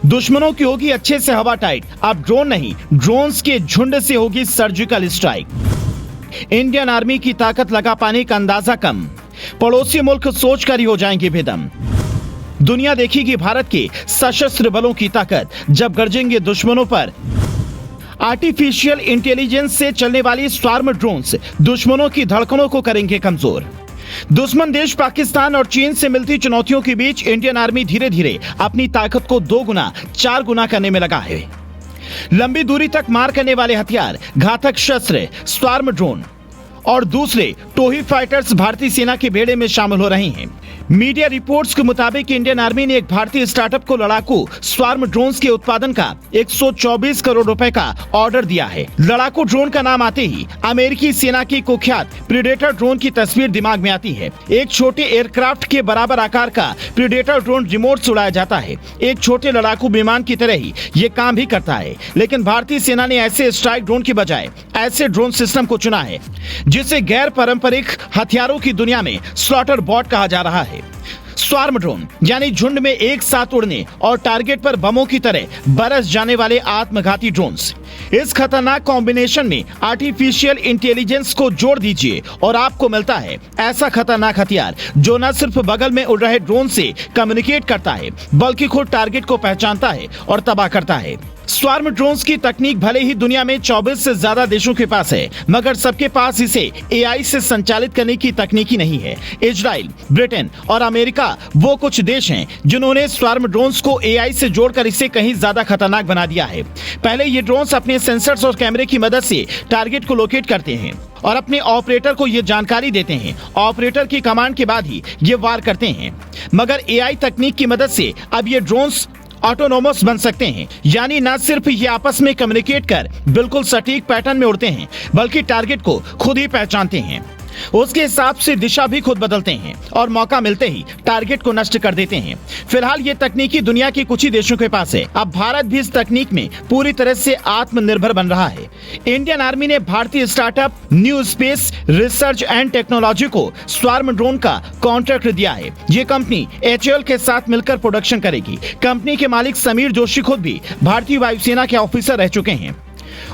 दुश्मनों की होगी अच्छे से हवा टाइट, अब ड्रोन नहीं ड्रोन्स के झुंड से होगी सर्जिकल स्ट्राइक। इंडियन आर्मी की ताकत लगा पाने का अंदाजा कम, पड़ोसी मुल्क सोचकर ही हो जाएंगे बेदम। दुनिया देखेगी भारत के सशस्त्र बलों की ताकत जब गरजेंगे दुश्मनों पर। आर्टिफिशियल इंटेलिजेंस से चलने वाली स्वार्म ड्रोन्स दुश्मनों की धड़कनों को करेंगे कमजोर। दुश्मन देश पाकिस्तान और चीन से मिलती चुनौतियों के बीच इंडियन आर्मी धीरे धीरे अपनी ताकत को 2 गुना 4 गुना करने में लगा है। लंबी दूरी तक मार करने वाले हथियार, घातक शस्त्र, स्वार्म ड्रोन और दूसरे टोही फाइटर्स भारतीय सेना के बेड़े में शामिल हो रहे हैं। मीडिया रिपोर्ट्स के मुताबिक इंडियन आर्मी ने एक भारतीय स्टार्टअप को लड़ाकू स्वार्म ड्रोन्स के उत्पादन का 124 करोड़ रुपए का ऑर्डर दिया है। लड़ाकू ड्रोन का नाम आते ही अमेरिकी सेना की कुख्यात प्रीडेटर ड्रोन की तस्वीर दिमाग में आती है। एक छोटे एयरक्राफ्ट के बराबर आकार का प्रीडेटर ड्रोन रिमोट से उड़ाया जाता है। एक छोटे लड़ाकू विमान की तरह ही ये काम भी करता है, लेकिन भारतीय सेना ने ऐसे स्ट्राइक ड्रोन की बजाय ऐसे ड्रोन सिस्टम को चुना है जिसे गैर पारंपरिक हथियारों की दुनिया में स्लॉटर बॉट कहा जा रहा है। स्वार्म ड्रोन यानी झुंड में एक साथ उड़ने और टारगेट पर बमों की तरह बरस जाने वाले आत्मघाती ड्रोन्स। इस खतरनाक कॉम्बिनेशन में आर्टिफिशियल इंटेलिजेंस को जोड़ दीजिए और आपको मिलता है ऐसा खतरनाक हथियार जो न सिर्फ बगल में उड़ रहे ड्रोन से कम्युनिकेट करता है बल्कि खुद टारगेट को पहचानता है और तबाह करता है। स्वार्म ड्रोन्स की तकनीक भले ही दुनिया में 24 से ज्यादा देशों के पास है, मगर सबके पास इसे एआई से संचालित करने की तकनीक ही नहीं है। इजराइल, ब्रिटेन और अमेरिका वो कुछ देश हैं जिन्होंने स्वार्म ड्रोन्स को एआई से जोड़कर इसे कहीं ज्यादा खतरनाक बना दिया है। पहले ये ड्रोन्स अपने सेंसर्स और कैमरे की मदद से टारगेट को लोकेट करते हैं और अपने ऑपरेटर को ये जानकारी देते हैं। ऑपरेटर की कमांड के बाद ही ये वार करते हैं, मगर एआई तकनीक की मदद से अब ये ड्रोन्स ऑटोनोमस बन सकते हैं, यानी न सिर्फ ये आपस में कम्युनिकेट कर बिल्कुल सटीक पैटर्न में उड़ते हैं बल्कि टारगेट को खुद ही पहचानते हैं, उसके हिसाब से दिशा भी खुद बदलते हैं और मौका मिलते ही टारगेट को नष्ट कर देते हैं। फिलहाल ये तकनीकी दुनिया के कुछ ही देशों के पास है। अब भारत भी इस तकनीक में पूरी तरह से आत्मनिर्भर बन रहा है। इंडियन आर्मी ने भारतीय startup new space research and technology को स्वार्म ड्रोन का कॉन्ट्रैक्ट दिया है। ये कंपनी HAL के साथ मिलकर प्रोडक्शन करेगी। कंपनी के मालिक समीर जोशी खुद भी भारतीय वायुसेना के ऑफिसर रह चुके हैं।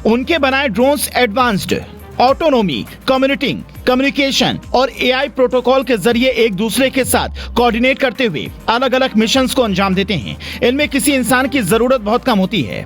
उनके बनाए ड्रोन्स एडवांस्ड ऑटोनोमी, कम्युनिकेशन और एआई प्रोटोकॉल के जरिए एक दूसरे के साथ कोऑर्डिनेट करते हुए अलग अलग मिशंस को अंजाम देते हैं। इनमें किसी इंसान की जरूरत बहुत कम होती है।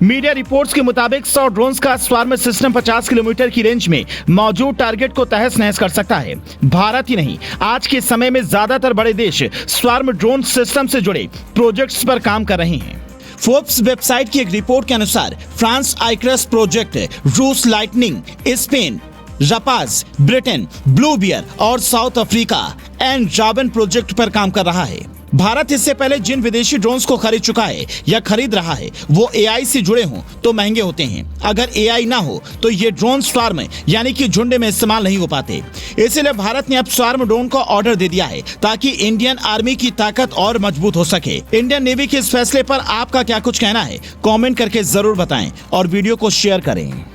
मीडिया रिपोर्ट्स के मुताबिक 100 ड्रोन्स का स्वार्म सिस्टम 50 किलोमीटर की रेंज में मौजूद टारगेट को तहस नहस कर सकता है। भारत ही नहीं, आज के समय में ज्यादातर बड़े देश स्वार्म ड्रोन सिस्टम से जुड़े प्रोजेक्ट्स पर काम कर रहे हैं। फोर्ब्स वेबसाइट की एक रिपोर्ट के अनुसार फ्रांस आइक्रस प्रोजेक्ट, रूस लाइटनिंग, स्पेन रपाज, ब्रिटेन ब्लू बियर और साउथ अफ्रीका एंड जावन प्रोजेक्ट पर काम कर रहा है। भारत इससे पहले जिन विदेशी ड्रोन्स को खरीद चुका है या खरीद रहा है वो एआई से जुड़े हों तो महंगे होते हैं। अगर एआई ना हो तो ये ड्रोन स्वार्म यानी कि झुंड में इस्तेमाल नहीं हो पाते। इसीलिए भारत ने अब स्वार्म ड्रोन का ऑर्डर दे दिया है ताकि इंडियन आर्मी की ताकत और मजबूत हो सके। इंडियन नेवी के इस फैसले पर आपका क्या कुछ कहना है, कॉमेंट करके जरूर बताएं और वीडियो को शेयर करें।